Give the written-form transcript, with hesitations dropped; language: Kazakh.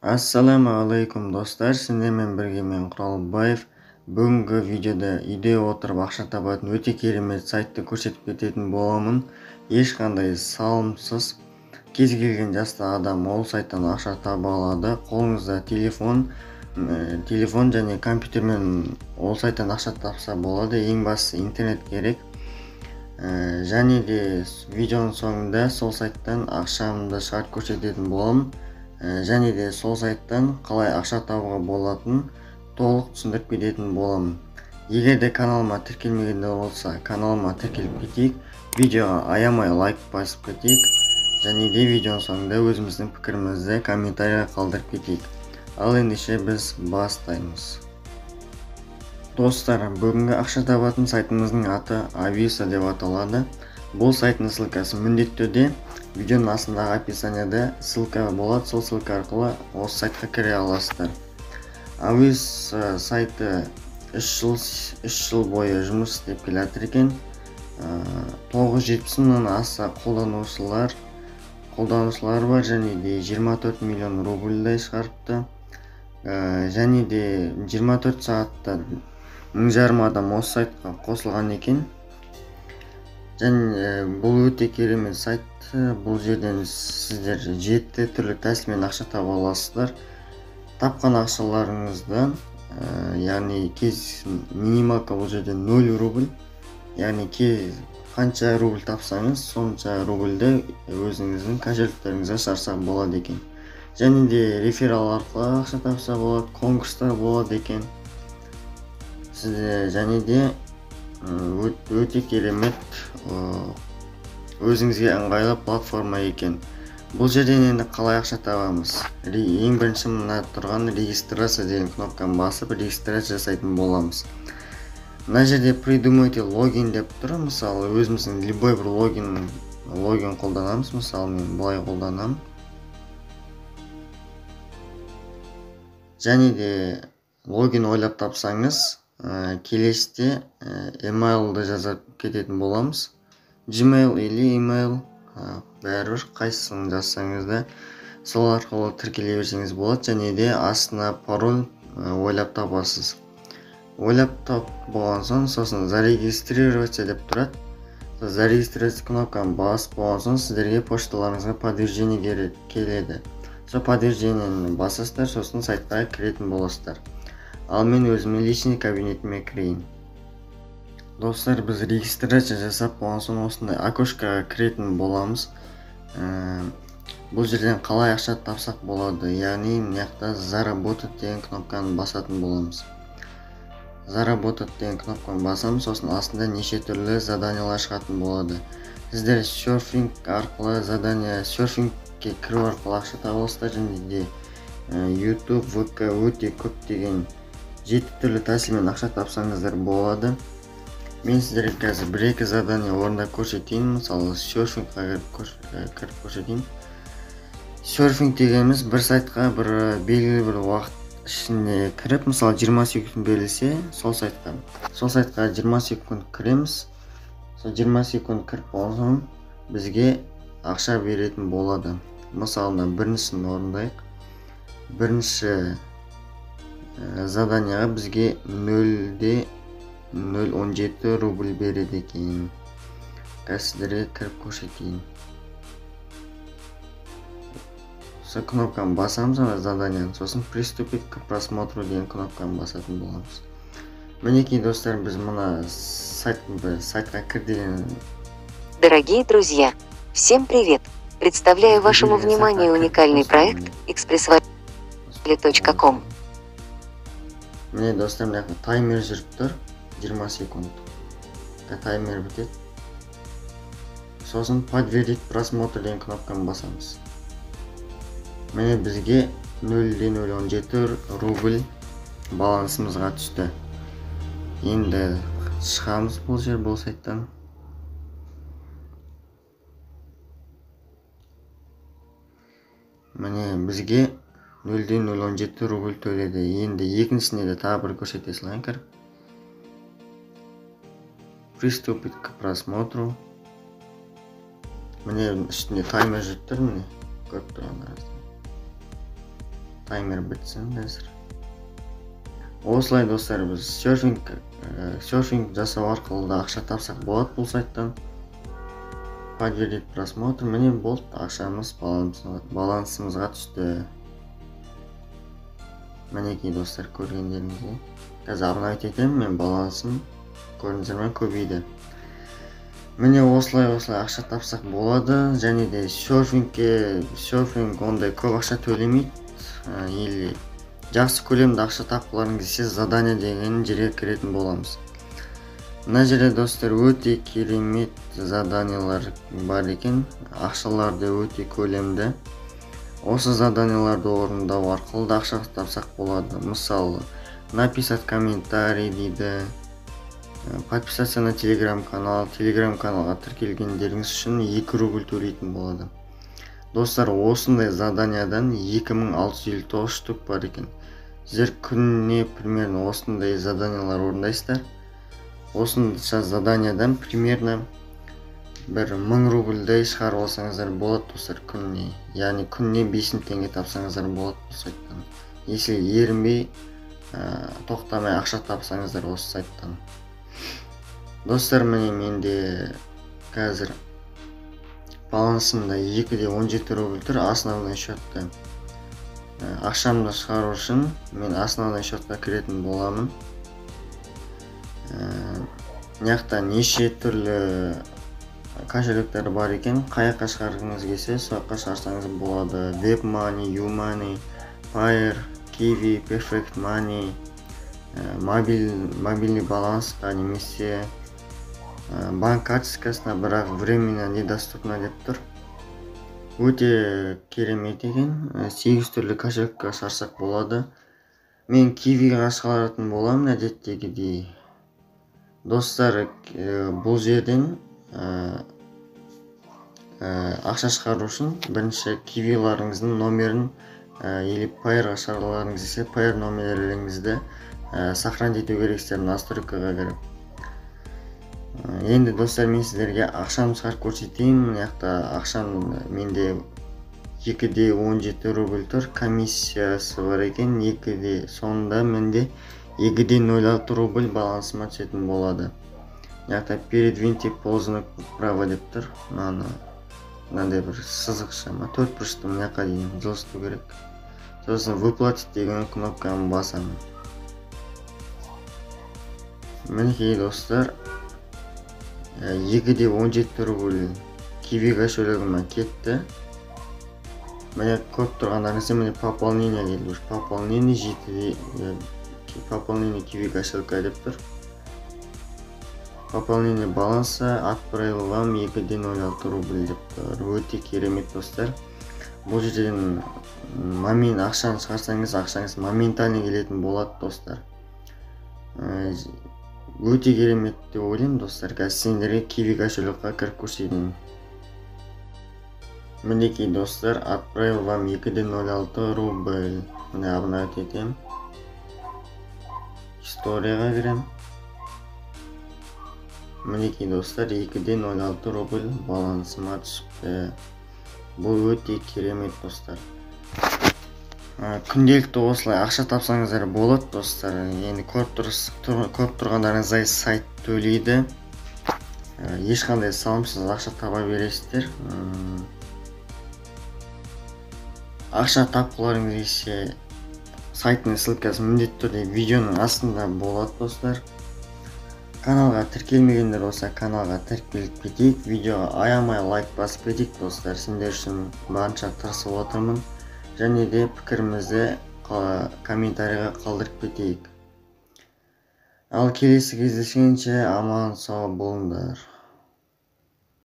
Ассаламу алейкум достар, сіздермен бірге мен Құралбаев. Бүгінгі видеода үйде отырып ақша табатын өте керемет сайтты көрсетіп кететін боламын. Ешқандай салымсыз кез келген жастағы адам ол сайттан ақша таба алады. Қолыңызда телефон және компьютермен ол сайттан ақша тапса болады. Ең бастысы интернет керек. Және де видеоның соңында сол сайттан ақшамды шығарып көрсететін боламын. Және де сол сайттан қалай ақша табуға болатынын толық түсіндіріп кететін боламын. Егер де каналыма тіркелмегендер болса, каналыма тіркеліп кетейік, видеоға аямай лайк басып кетейік, және де видеоның соңында өзіміздің пікірімізді комментарийға қалдырып кетейік. Ал ендеше біз бастаймыз. Достар, бүгінгі ақша табатын сайтымыздың аты Avisa деп аталады. Бұл сайттың ссылкасы міндетті түрде видеоның астындағы описанияда ссылка болады, сол ссылка арқылы осы сайтқа кіре аласыздар. Avisa сайты 3 жыл бойы жұмыс істеп келе жатыр екен. 970 мыңнан аса қолданушылар бар, және де 24 миллион рубльдай шығарыпты. Және де 24 сағатта 1000 адам осы сайтқа қосылған екен. Және бұл өте керемет сайт. Бұл жерден сіздер 7 түрлі тәсілмен ақша таба аласыздар. Тапқан ақшаларыңызды, яғни минималка бұл жерде 0 рубль. Яғни қанша рубль тапсаңыз, сонша рубльді өзіңіздің кошелектарыңызға шығарса болады екен. Және де реферал арқылы ақша тапса болады, конкурстар болады екен. Және де өте керемет өзіңізге ыңғайлы платформа екен. Бұл жерден енді қалай ақша табамыз? Ең бірінші мына тұрған регистрация деген кнопканы басып регистрация жасайтын боламыз. Мына жерде придумайте логин деп тұр. Мысалы өзіміздің любой бір логин қолданамыз. Мысалы мен бұлай қолданамын. Және де логин ойлап тапсаңыз, келесіде email'ды жазып кететін боламыз. Gmail или email, бәрібір қайсысын жазсаңыз да сол арқылы тіркеле берсеңіз болады. Және де астына пароль ойлап табасыз. Ойлап тап болған соң, сосын зарегистрироваться деп тұрады. Зарегистрация кнопканы басып болған соң сіздерге пошталарыңызға подтверждение келеді. Сол подтверждениені басасыздар, сосын сайтқа кіретін боласыздар. Ал мен өзіме личный кабинетіме кірейін. Достар, біз регистрация жасап болған соң осындай окошкаға кіретін боламыз. Бұл жерден қалай ақша тапсақ болады, яғни мынаяқта заработать деген кнопканы басатын боламыз. Заработать деген кнопканы басамыз, сосын астында неше түрлі заданиялар шығатын болады. Сіздер серфинг арқылы серфингке кіру арқылы ақша табасыздар. Және де YouTube, VK өте көп деген 7 түрлі тәсілмен ақша тапсаңыздар болады. Мен сіздерге қазір 1-2 задание орындап көрсетейін. Мысалы серфингқа кіріп көрсетейін. Серфинг дегеніміз бір сайтқа белгілі бір уақыт ішінде кіріп, мысалы 20 секунд берілсе, сол сайтқа 20 секунд кіреміз. Сол 20 секунд кіріп болған соң бізге ақша беретін болады. Мысалына біріншісін орындайық. Бірінші заданияға бізге 0,017 рубль береді екен. Сіздерге кіріп көрсетейін. Сол кнопканы басамыз ана заданияны, сосын приступить к просмотру деген кнопканы басатын боламыз. Мінекей достар, біз мына сайтқа кірдеген. Дорогие друзья, всем привет! Представляю вашему вниманию уникальный проект expressvalue.com. Міне достар, мына таймер жүріп тұр, 20 секунд. Таймер бітеді. Сосын подтвердить просмотр деген кнопканы басамыз. Міне бізге 0,017 рубль балансымызға түсті. Енді шығамыз бұл сайттан. Міне бізге 0,017 рубль төледі. Енді екіншісіне де тағы бір көрсете салайын кіріп. Приступить к просмотру. Міне үстінде таймер жүріп тұр, міне көріп тұрғандарыңыздай. таймер бітсін қазір. Осылай достар, біз серфинг жасау арқылы да ақша тапсақ болады бұл сайттан. Подтвердить просмотр. Міне болды, ақшамыз балансымызға түсті. Мінекей достар, көргендеріңізге. Қазір обновить етемін, мен балансым көрдіңіздер ме, көбейді. Міне осылай ақша тапсақ болады. Және де серфинг ондай көп ақша төлемейді. Или жақсы көлемді ақша тапқыларыңыз келсе, задание деген жерге кіретін боламыз. Мына жерде достар өте керемет заданиялар бар екен. Ақшаларды өте көлемді. Осы заданияларды орындау арқылы да ақша тапсақ болады. Мысалы, написать комментарий дейді. Подписаться на телеграм-канал. Телеграм-каналға тіркелгендеріңіз үшін 2 рубль төлейтін болады. Достар, осындай заданиядан 2659 штук бар екен. Сіздер күніне примерно осындай заданиялар орындайсыздар. Осынша заданиядан примерно 1000 рубльдей шығарып алсаңыздар болады достар күніне. Яғни күніне 5000 теңге тапсаңыздар болады бұл сайттан. Если ерінбей, тоқтамай ақша тапсаңыздар осы сайттан. Достар, міне менде қазір балансымда 2,17 рубль тұр. Основной счетта ақшамды шығару үшін мен основной счетқа кіретін боламын. Мынаяқта неше түрлі кошелектер бар екен. Қаяққа шығарғыңыз келсе, соққа шығарсаңыз болады. WebMoney, YouMoney, Payeer, Kiwi, Perfect Money, мобильный балансқа немесе банк карточкасына, бірақ временно недоступно деп тұр. Өте керемет екен. 8 түрлі кошелекқа шығарсақ болады. Мен Kiwi'ға шығаратын боламын әдеттегідей. Достар, бұл жерден ақша шығару үшін бірінші Kiwi'ларыңыздың номерін или Payeer'ға шығарғыларыңыз келсе, Payeer номерлеріңізді сохранить ету керексіздер настройкаға кіріп. Енді достар, мен сіздерге ақшамды шығарып көрсетейін. Мынаяқта ақшам менде 2,17 рубль тұр. Комиссиясы бар екен. Соңында менде 2,06 рубль балансыма түсетін болады. Мынаяқта передвиньте ползунок вправо деп тұр. Мынандай бір сызықша, 4 бұрышты мынаяққа дейін жылжыту керек. Сосын выплатить деген кнопканы басамын. Мінекей достар, 2,17 рубль Kiwi кошелегіме кетті. Міне көріп тұрғандарыңызда міне пополнение дейді. Пополнение Kiwi кошелька деп тұр. Пополнение баланса отправил вам 2,06 рубль деп тұр. Өте керемет достар. Бұл жерден ақшаны шығарсаңыз, ақшаңыз моментально келетін болады достар. Өте керемет деп ойлаймын достар. Қазір сендерге Kiwi кошелекқа кіріп көрсетейін. Мінекей достар, отправил вам 2,06 рубль. Міне обновить етем. Историяға кірем. Мінекей достар, 2,06 рубль балансыма түсіпті. Бұл өте керемет достар. Күнделікті осылай ақша тапсаңыздар болады достар. Енді көріп тұрғандарыңыздай сайт төлейді. Ешқандай салымсыз ақша таба бересіздер. Ақша тапқыларыңыз келсе, сайттың ссылкасы міндетті түрде видеоның астында болады достар. Каналға тіркелмегендер болса, каналға тіркеліп кетейік. Видеоға аямай лайк басып кетейік достар. Сендер үшін барынша тырысып отырмын. Және де пікірімізді комментарийға қалдырып кетейік. Ал келесі кездескенше аман сау болыңдар.